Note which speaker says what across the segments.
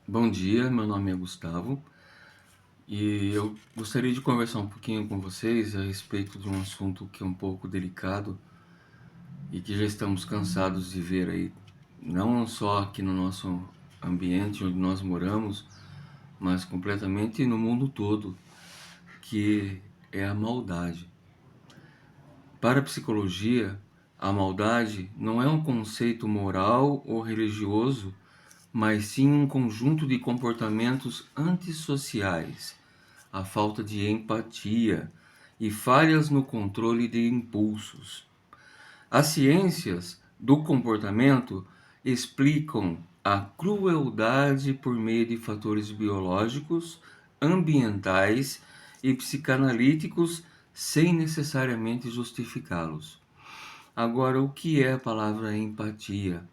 Speaker 1: Bom dia, meu nome é Gustavo e eu gostaria de conversar um pouquinho com vocês a respeito de um assunto que é um pouco delicado e que já estamos cansados de ver aí, não só aqui no nosso ambiente onde nós moramos, mas completamente no mundo todo, que é a maldade. Para a psicologia, a maldade não é um conceito moral ou religioso, mas sim um conjunto de comportamentos antissociais, a falta de empatia e falhas no controle de impulsos. As ciências do comportamento explicam a crueldade por meio de fatores biológicos, ambientais e psicanalíticos sem necessariamente justificá-los. Agora, o que é a palavra empatia?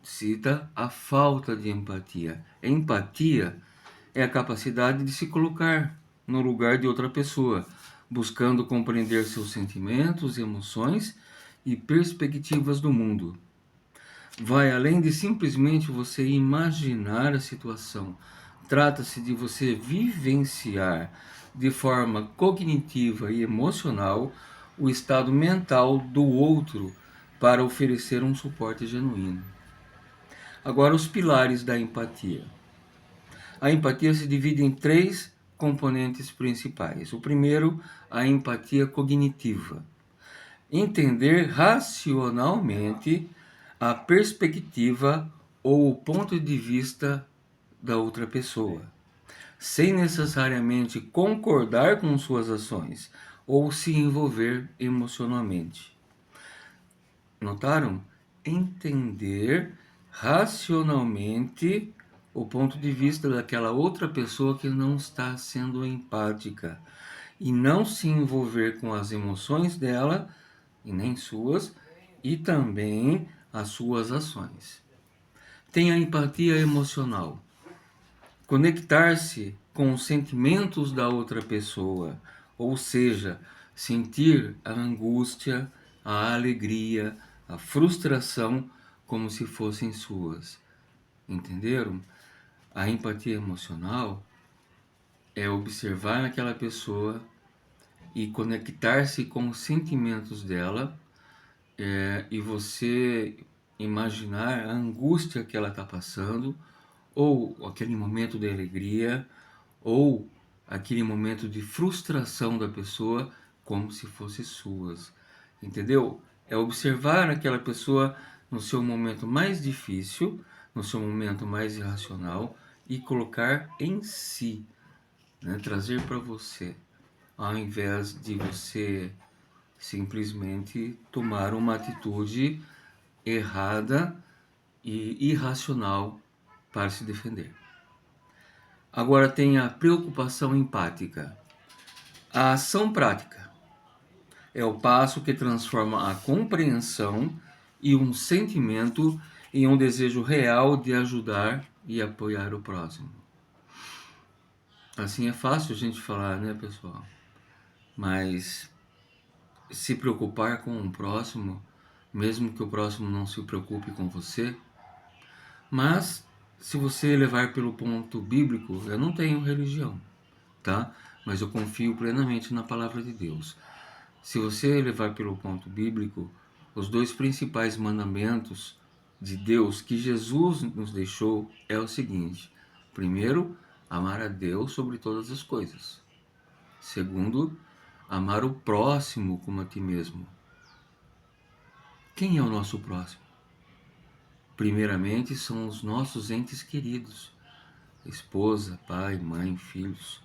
Speaker 1: Cita a falta de empatia. Empatia é a capacidade de se colocar no lugar de outra pessoa, buscando compreender seus sentimentos, emoções e perspectivas do mundo. Vai além de simplesmente você imaginar a situação. Trata-se de você vivenciar de forma cognitiva e emocional o estado mental do outro para oferecer um suporte genuíno. Agora, os pilares da empatia. A empatia se divide em três componentes principais. O primeiro, a empatia cognitiva. Entender racionalmente a perspectiva ou o ponto de vista da outra pessoa, sem necessariamente concordar com suas ações ou se envolver emocionalmente. Notaram? Entender racionalmente o ponto de vista daquela outra pessoa que não está sendo empática e não se envolver com as emoções dela e nem suas e também as suas ações. Tem a empatia emocional. Conectar-se com os sentimentos da outra pessoa, ou seja, sentir a angústia, a alegria, a frustração como se fossem suas. Entenderam? A empatia emocional é observar aquela pessoa e conectar-se com os sentimentos dela, e você imaginar a angústia que ela está passando, ou aquele momento de alegria, ou aquele momento de frustração da pessoa como se fossem suas. Entendeu? É observar aquela pessoa no seu momento mais difícil, no seu momento mais irracional e colocar em si, trazer para você, ao invés de você simplesmente tomar uma atitude errada e irracional para se defender. Agora tem a preocupação empática. A ação prática é o passo que transforma a compreensão e um sentimento em um desejo real de ajudar e apoiar o próximo. Assim é fácil a gente falar, né, pessoal? Mas se preocupar com o próximo, mesmo que o próximo não se preocupe com você. Mas se você levar pelo ponto bíblico, eu não tenho religião, tá? Mas eu confio plenamente na palavra de Deus. Se você levar pelo ponto bíblico, os dois principais mandamentos de Deus que Jesus nos deixou é o seguinte: primeiro, amar a Deus sobre todas as coisas. Segundo, amar o próximo como a ti mesmo. Quem é o nosso próximo? Primeiramente, são os nossos entes queridos, esposa, pai, mãe, filhos.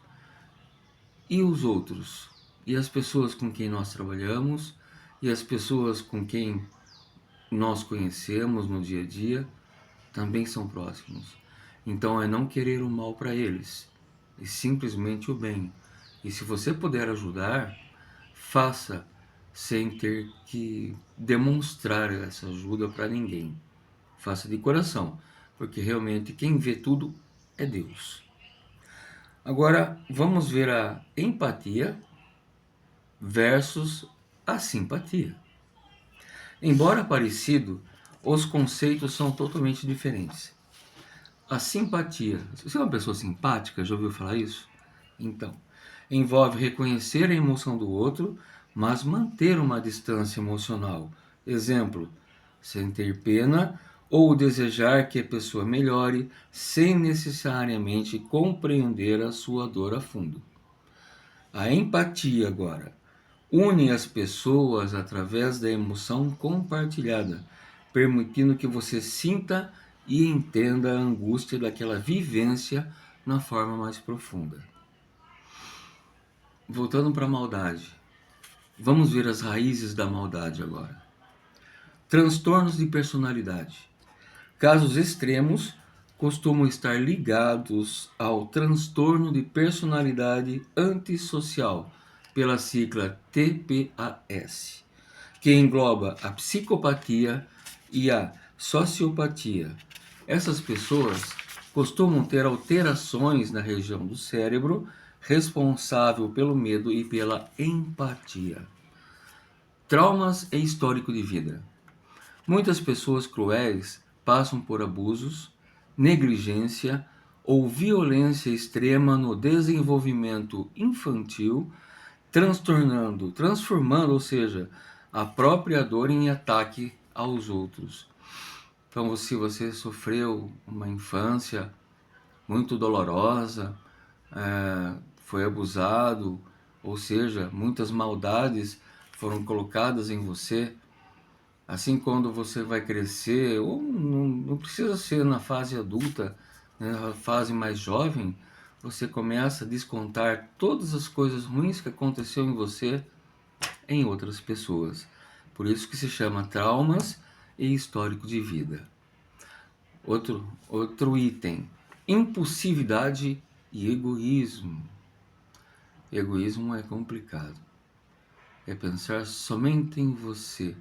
Speaker 1: E os outros? E as pessoas com quem nós trabalhamos? E as pessoas com quem nós conhecemos no dia a dia? Também são próximos. Então é não querer o mal para eles, e simplesmente o bem. E se você puder ajudar, faça sem ter que demonstrar essa ajuda para ninguém. Faça de coração, porque realmente quem vê tudo é Deus. Agora vamos ver a empatia versus a simpatia. Embora parecido, os conceitos são totalmente diferentes. A simpatia. Você é uma pessoa simpática? Já ouviu falar isso? Então, envolve reconhecer a emoção do outro, mas manter uma distância emocional. Exemplo, sentir pena ou desejar que a pessoa melhore sem necessariamente compreender a sua dor a fundo. A empatia agora une as pessoas através da emoção compartilhada, permitindo que você sinta e entenda a angústia daquela vivência na forma mais profunda. Voltando para a maldade, vamos ver as raízes da maldade agora. Transtornos de personalidade. Casos extremos costumam estar ligados ao transtorno de personalidade antissocial, pela sigla TPAS, que engloba a psicopatia e a sociopatia. Essas pessoas costumam ter alterações na região do cérebro responsável pelo medo e pela empatia. Traumas e histórico de vida. Muitas pessoas cruéis passam por abusos, negligência ou violência extrema no desenvolvimento infantil, transformando, ou seja, a própria dor em ataque aos outros. Então, se você sofreu uma infância muito dolorosa, foi abusado, ou seja, muitas maldades foram colocadas em você, assim, quando você vai crescer, ou não precisa ser na fase adulta, né, na fase mais jovem, você começa a descontar todas as coisas ruins que aconteceu em você em outras pessoas. Por isso que se chama traumas e histórico de vida. Outro item, impulsividade e egoísmo. Egoísmo é complicado. É pensar somente em você,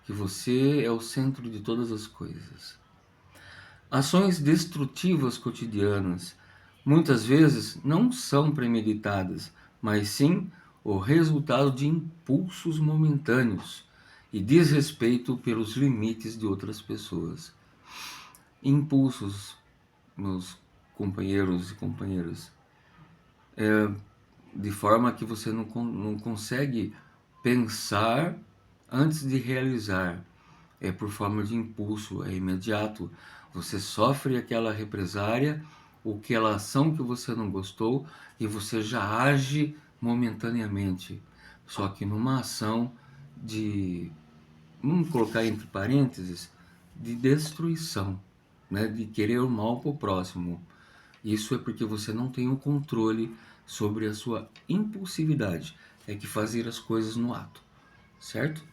Speaker 1: que você é o centro de todas as coisas. Ações destrutivas cotidianas muitas vezes não são premeditadas, mas sim o resultado de impulsos momentâneos e desrespeito pelos limites de outras pessoas. Impulsos, meus companheiros e companheiras, de forma que você não consegue pensar antes de realizar. É por forma de impulso, é imediato. Você sofre aquela represária, ou aquela ação que você não gostou, e você já age momentaneamente. Só que numa ação de, vamos colocar entre parênteses, de destruição, né? De querer o mal para o próximo. Isso é porque você não tem o controle sobre a sua impulsividade. É que fazer as coisas no ato, certo?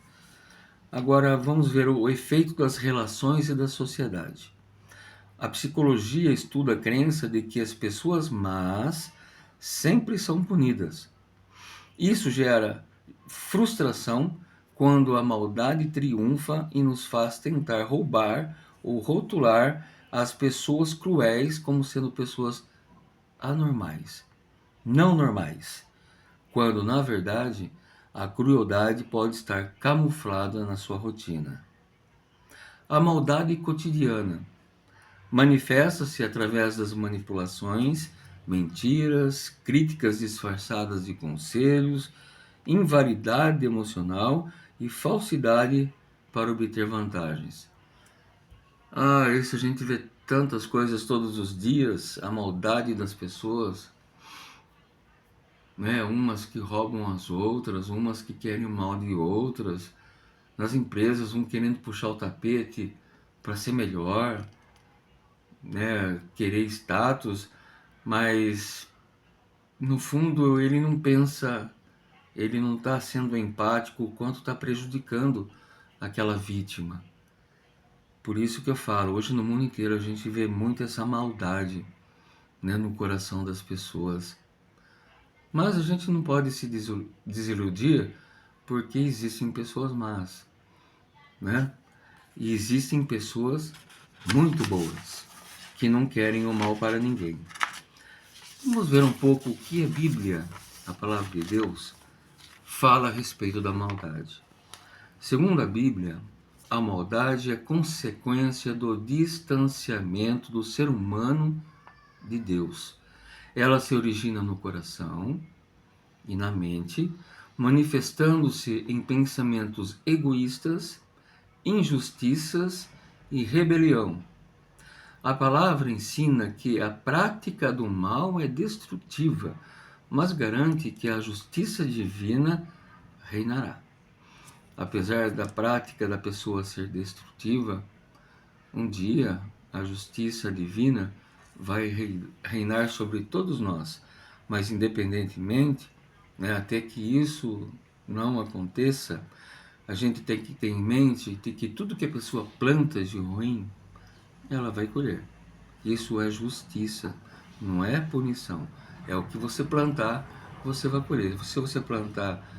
Speaker 1: Agora vamos ver o efeito das relações e da sociedade. A psicologia estuda a crença de que as pessoas más sempre são punidas. Isso gera frustração quando a maldade triunfa e nos faz tentar roubar ou rotular as pessoas cruéis como sendo pessoas anormais, não normais, quando na verdade a crueldade pode estar camuflada na sua rotina. A maldade cotidiana manifesta-se através das manipulações, mentiras, críticas disfarçadas de conselhos, invalidade emocional e falsidade para obter vantagens. Isso a gente vê tantas coisas todos os dias, a maldade das pessoas, né? Umas que roubam as outras, umas que querem o mal de outras, nas empresas, um querendo puxar o tapete para ser melhor, né? Querer status, mas no fundo ele não pensa, ele não está sendo empático, o quanto está prejudicando aquela vítima. Por isso que eu falo, hoje no mundo inteiro a gente vê muito essa maldade, né, no coração das pessoas. Mas a gente não pode se desiludir, porque existem pessoas más, né? E existem pessoas muito boas, que não querem o mal para ninguém. Vamos ver um pouco o que a Bíblia, a palavra de Deus, fala a respeito da maldade. Segundo a Bíblia, a maldade é consequência do distanciamento do ser humano de Deus. Ela se origina no coração e na mente, manifestando-se em pensamentos egoístas, injustiças e rebelião. A palavra ensina que a prática do mal é destrutiva, mas garante que a justiça divina reinará. Apesar da prática da pessoa ser destrutiva, um dia a justiça divina vai reinar sobre todos nós. Mas independentemente, até que isso não aconteça, a gente tem que ter em mente de que tudo que a pessoa planta de ruim, ela vai colher. Isso é justiça, não é punição. É o que você plantar, você vai colher. Se você plantar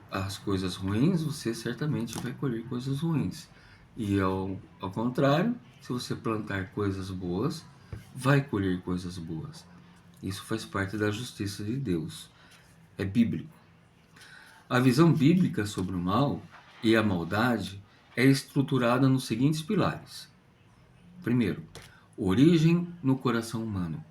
Speaker 1: as coisas ruins, você certamente vai colher coisas ruins. E ao contrário, se você plantar coisas boas, vai colher coisas boas. Isso faz parte da justiça de Deus. É bíblico. A visão bíblica sobre o mal e a maldade é estruturada nos seguintes pilares. Primeiro, origem no coração humano.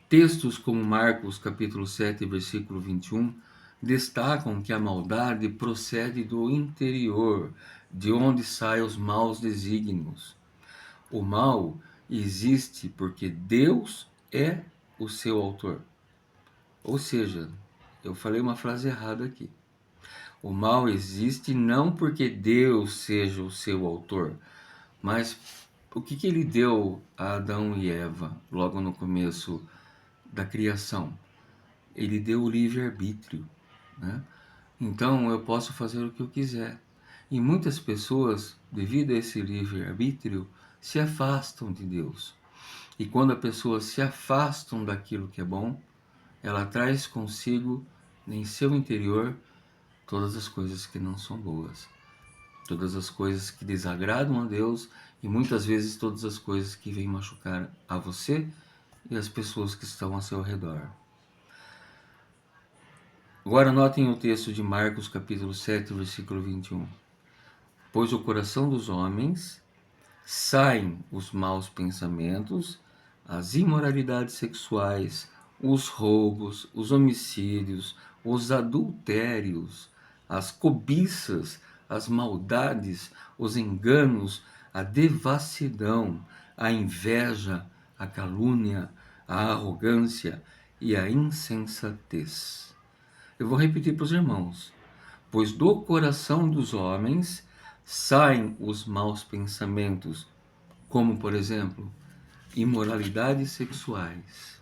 Speaker 1: Textos como Marcos capítulo 7, versículo 21, destacam que a maldade procede do interior, de onde saem os maus desígnios. O mal existe porque Deus é o seu autor. Ou seja, eu falei uma frase errada aqui. O mal existe não porque Deus seja o seu autor, mas o que ele deu a Adão e Eva logo no começo da criação? Ele deu o livre-arbítrio, né? Então eu posso fazer o que eu quiser. E muitas pessoas, devido a esse livre-arbítrio, se afastam de Deus. E quando a pessoa se afastam daquilo que é bom, ela traz consigo em seu interior todas as coisas que não são boas, todas as coisas que desagradam a Deus e muitas vezes todas as coisas que vêm machucar a você e as pessoas que estão ao seu redor. Agora notem o texto de Marcos capítulo 7, versículo 21. Pois do coração dos homens saem os maus pensamentos, as imoralidades sexuais, os roubos, os homicídios, os adultérios, as cobiças, as maldades, os enganos, a devassidão, a inveja, a calúnia, a arrogância e a insensatez. Eu vou repetir para os irmãos. Pois do coração dos homens saem os maus pensamentos, como, por exemplo, imoralidades sexuais,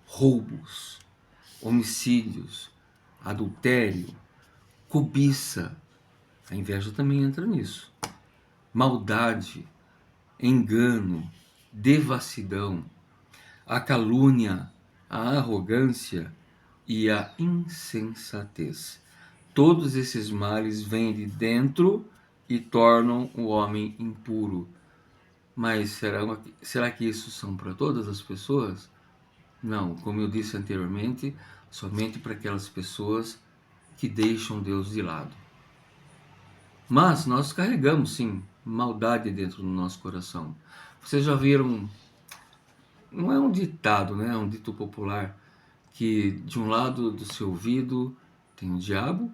Speaker 1: roubos, homicídios, adultério, cobiça, a inveja também entra nisso, maldade, engano, devassidão, a calúnia, a arrogância e a insensatez. Todos esses males vêm de dentro e tornam o homem impuro. Mas será que isso são para todas as pessoas? Não, como eu disse anteriormente, somente para aquelas pessoas que deixam Deus de lado. Mas nós carregamos sim maldade dentro do nosso coração. Vocês já viram, não é um ditado, né? É um dito popular, que de um lado do seu ouvido tem o diabo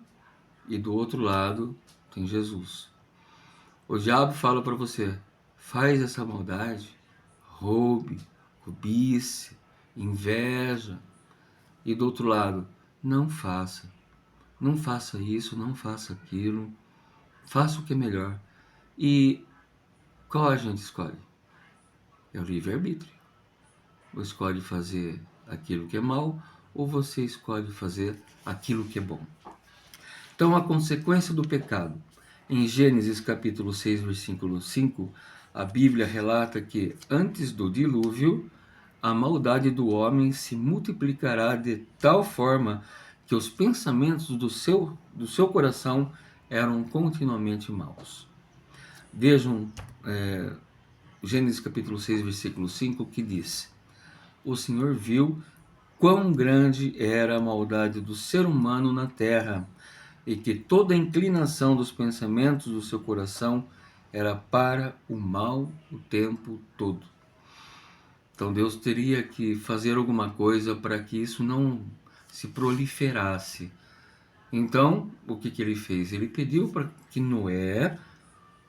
Speaker 1: e do outro lado tem Jesus. O diabo fala para você, faz essa maldade, roube, cobice, inveja. E do outro lado, não faça isso, não faça aquilo, faça o que é melhor. E qual a gente escolhe? É o livre-arbítrio. Ou escolhe fazer aquilo que é mal, ou você escolhe fazer aquilo que é bom. Então, a consequência do pecado. Em Gênesis capítulo 6, versículo 5, a Bíblia relata que antes do dilúvio, a maldade do homem se multiplicará de tal forma que os pensamentos do seu coração eram continuamente maus. Vejam Gênesis capítulo 6, versículo 5, que diz: O Senhor viu quão grande era a maldade do ser humano na terra, e que toda a inclinação dos pensamentos do seu coração era para o mal o tempo todo. Então Deus teria que fazer alguma coisa para que isso não se proliferasse. Então, o que ele fez? Ele pediu para que Noé,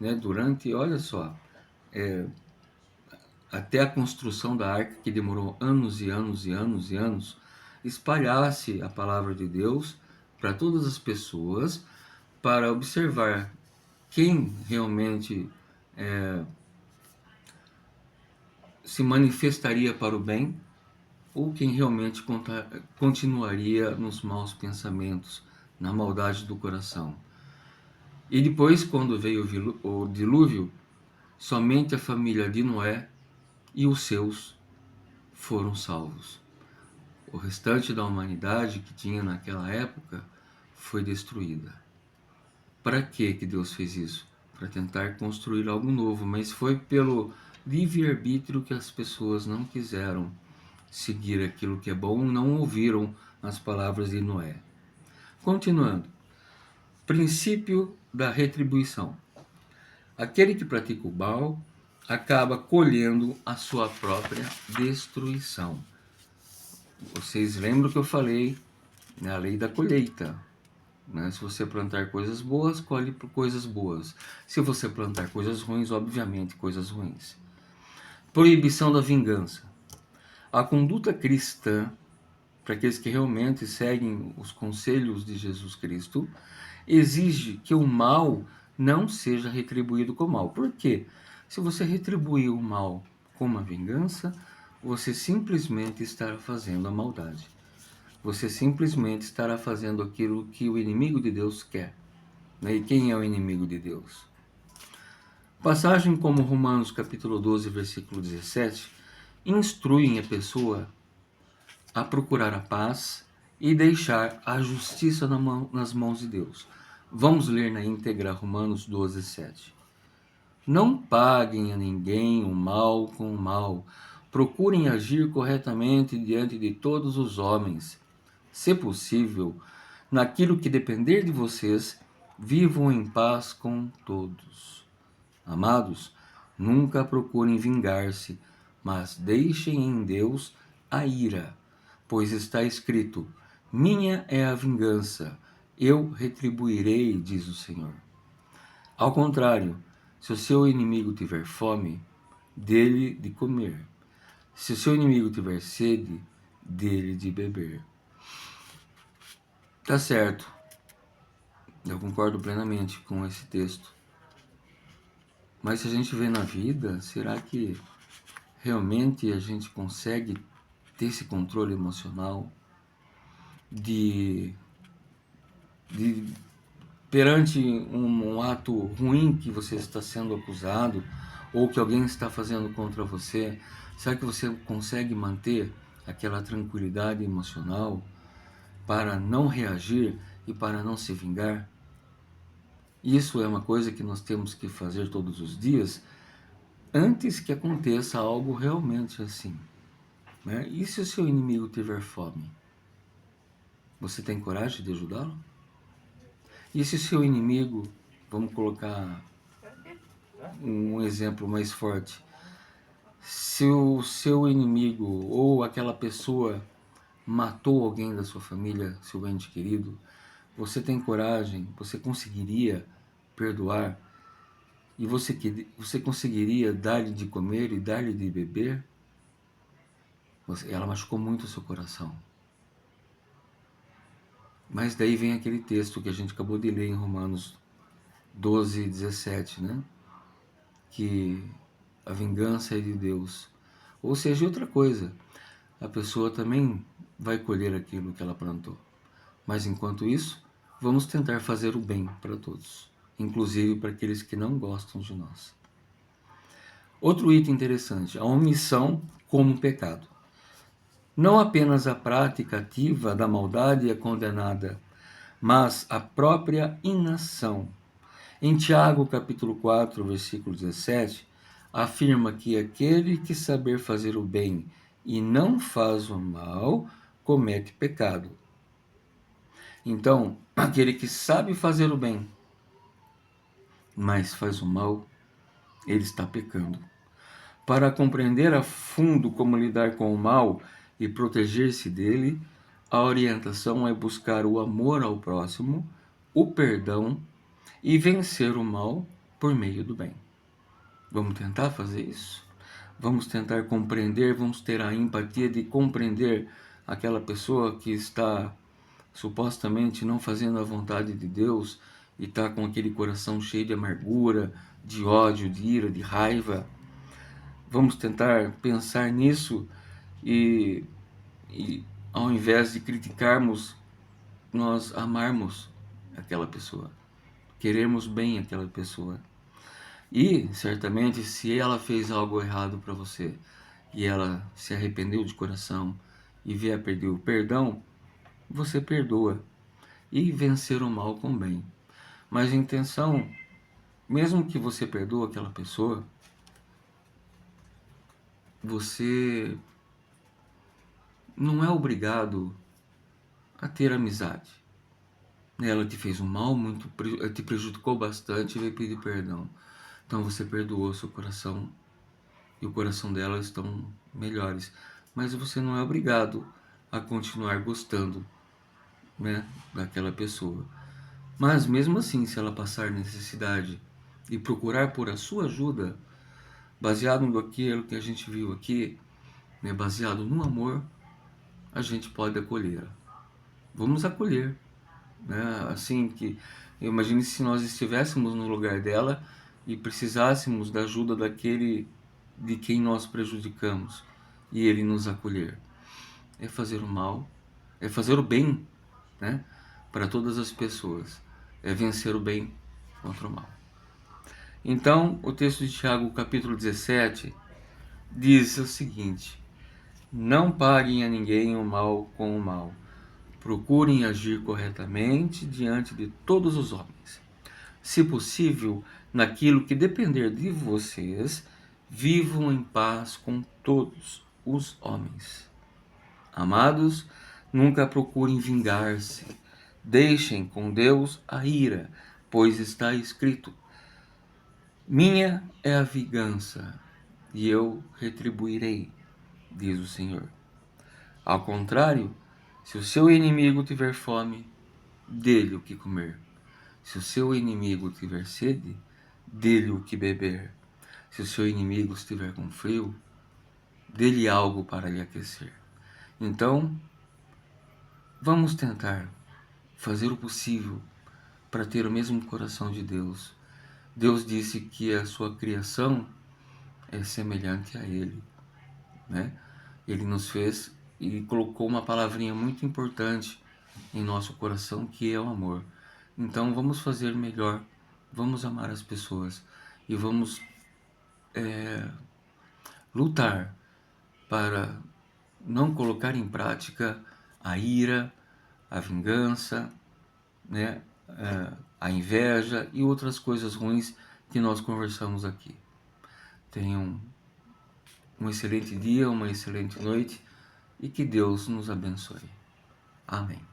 Speaker 1: né, durante, olha só, até a construção da arca, que demorou anos e anos e anos e anos, espalhasse a palavra de Deus para todas as pessoas, para observar quem realmente se manifestaria para o bem ou quem realmente continuaria nos maus pensamentos, na maldade do coração. E depois, quando veio o dilúvio, somente a família de Noé e os seus foram salvos. O restante da humanidade que tinha naquela época foi destruída. Para que Deus fez isso? Para tentar construir algo novo, mas foi pelo livre-arbítrio que as pessoas não quiseram seguir aquilo que é bom, não ouviram as palavras de Noé. Continuando. Princípio da retribuição. Aquele que pratica o mal acaba colhendo a sua própria destruição. Vocês lembram que eu falei na lei da colheita, né? Se você plantar coisas boas, colhe por coisas boas. Se você plantar coisas ruins, obviamente coisas ruins. Proibição da vingança. A conduta cristã, para aqueles que realmente seguem os conselhos de Jesus Cristo, exige que o mal não seja retribuído com mal. Por quê? Se você retribuir o mal com uma vingança, você simplesmente estará fazendo a maldade. Você simplesmente estará fazendo aquilo que o inimigo de Deus quer. E quem é o inimigo de Deus? Passagem como Romanos capítulo 12, versículo 17, instruem a pessoa a procurar a paz e deixar a justiça nas mãos de Deus. Vamos ler na íntegra Romanos 12, 7. Não paguem a ninguém o mal com o mal. Procurem agir corretamente diante de todos os homens. Se possível, naquilo que depender de vocês, vivam em paz com todos. Amados, nunca procurem vingar-se, mas deixem em Deus a ira, pois está escrito: minha é a vingança, eu retribuirei, diz o Senhor. Ao contrário, se o seu inimigo tiver fome, dê-lhe de comer. Se o seu inimigo tiver sede, dê-lhe de beber. Tá certo. Eu concordo plenamente com esse texto. Mas se a gente vê na vida, será que realmente a gente consegue ter esse controle emocional de perante um ato ruim que você está sendo acusado ou que alguém está fazendo contra você? Será que você consegue manter aquela tranquilidade emocional para não reagir e para não se vingar? Isso é uma coisa que nós temos que fazer todos os dias antes que aconteça algo realmente assim, né? E se o seu inimigo tiver fome? Você tem coragem de ajudá-lo? E se o seu inimigo, vamos colocar um exemplo mais forte, se o seu inimigo ou aquela pessoa matou alguém da sua família, seu ente querido, você tem coragem, você conseguiria perdoar? E você conseguiria dar-lhe de comer e dar-lhe de beber? Ela machucou muito o seu coração. Mas daí vem aquele texto que a gente acabou de ler em Romanos 12, 17, né? Que a vingança é de Deus. Ou seja, outra coisa, a pessoa também vai colher aquilo que ela plantou. Mas enquanto isso, vamos tentar fazer o bem para todos, inclusive para aqueles que não gostam de nós. Outro item interessante, a omissão como pecado. Não apenas a prática ativa da maldade é condenada, mas a própria inação. Em Tiago, capítulo 4, versículo 17, afirma que aquele que saber fazer o bem e não faz o mal, comete pecado. Então, aquele que sabe fazer o bem, mas faz o mal, ele está pecando. Para compreender a fundo como lidar com o mal e proteger-se dele, a orientação é buscar o amor ao próximo, o perdão e vencer o mal por meio do bem. Vamos tentar fazer isso? Vamos tentar compreender, vamos ter a empatia de compreender aquela pessoa que está supostamente não fazendo a vontade de Deus e está com aquele coração cheio de amargura, de ódio, de ira, de raiva. Vamos tentar pensar nisso e, e ao invés de criticarmos, nós amarmos aquela pessoa, queremos bem aquela pessoa. E, certamente, se ela fez algo errado para você e ela se arrependeu de coração e vier pedir o perdão, você perdoa e vencer o mal com o bem. Mas a intenção, mesmo que você perdoe aquela pessoa, você não é obrigado a ter amizade. Ela te fez um mal, te prejudicou bastante e veio pedir perdão. Então você perdoou seu coração e o coração dela estão melhores. Mas você não é obrigado a continuar gostando, né, daquela pessoa. Mas mesmo assim, se ela passar necessidade e procurar por a sua ajuda, baseado naquilo que a gente viu aqui, né, baseado no amor, a gente pode acolher. Vamos acolher, né? Assim que imagine se nós estivéssemos no lugar dela e precisássemos da ajuda daquele de quem nós prejudicamos e ele nos acolher. É fazer o mal, é fazer o bem, né, para todas as pessoas. É vencer o bem contra o mal. Então, o texto de Tiago, capítulo 17, diz o seguinte: não paguem a ninguém o mal com o mal. Procurem agir corretamente diante de todos os homens. Se possível, naquilo que depender de vocês, vivam em paz com todos os homens. Amados, nunca procurem vingar-se. Deixem com Deus a ira, pois está escrito: minha é a vingança, e eu retribuirei, diz o Senhor. Ao contrário, se o seu inimigo tiver fome, dê-lhe o que comer. Se o seu inimigo tiver sede, dê-lhe o que beber. Se o seu inimigo estiver com frio, dê-lhe algo para lhe aquecer. Então, vamos tentar fazer o possível para ter o mesmo coração de Deus. Deus disse que a sua criação é semelhante a Ele, né? Ele nos fez e colocou uma palavrinha muito importante em nosso coração, que é o amor. Então vamos fazer melhor, vamos amar as pessoas e vamos lutar para não colocar em prática a ira, a vingança, né, a inveja e outras coisas ruins que nós conversamos aqui. Tenham um excelente dia, uma excelente noite e que Deus nos abençoe. Amém.